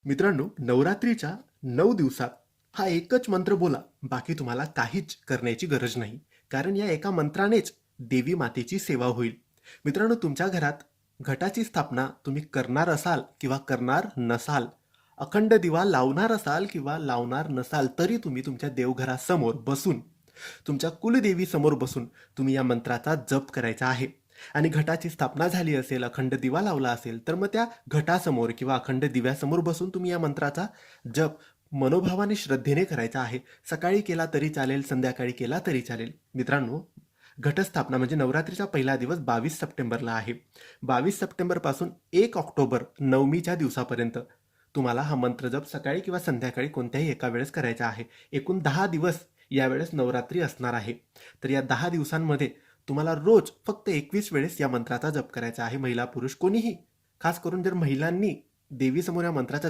मित्रांनो, नवरात्रीच्या 9 दिवसात हा एकच मंत्र बोला. बाकी तुम्हाला काहीच करण्याची गरज नाही. कारण या एका मंत्रानेच देवी मातेची सेवा होईल. मित्रांनो, तुमच्या घरात घटाची स्थापना तुम्ही करणार असाल किंवा करणार नसाल, अखंड दिवा लावणार असाल किंवा लावणार नसाल, तरी तुम्ही तुमच्या देवघरासमोर बसून, तुमच्या कुलदेवी समोर बसून तुम्ही या मंत्राचा जप करायचा आहे. आणि घटाची स्थापना झाली असेल, अखंड दिवा लावला असेल, तर मग त्या घटासमोर किंवा अखंड दिव्यासमोर बसून तुम्ही या मंत्राचा जप मनोभावाने श्रद्धेने करायचा आहे. सकाळी केला तरी चालेल, संध्याकाळी केला तरी चालेल. मित्रांनो, घटस्थापना म्हणजे नवरात्रीचा पहिला दिवस 22 सप्टेंबरला आहे. 22 सप्टेंबरपासून 1 ऑक्टोबर नवमीच्या दिवसापर्यंत तुम्हाला हा मंत्र जप सकाळी किंवा संध्याकाळी कोणत्याही एका वेळेस करायचा आहे. एकूण 10 दिवस यावेळेस नवरात्री असणार आहे. तर या 10 दिवसांमध्ये तुम्हाला रोज फक्त 21 वेळेस या मंत्राचा जप करायचा आहे. महिला पुरुष कोणीही, खास करून जर महिलांनी देवीसमोर या मंत्राचा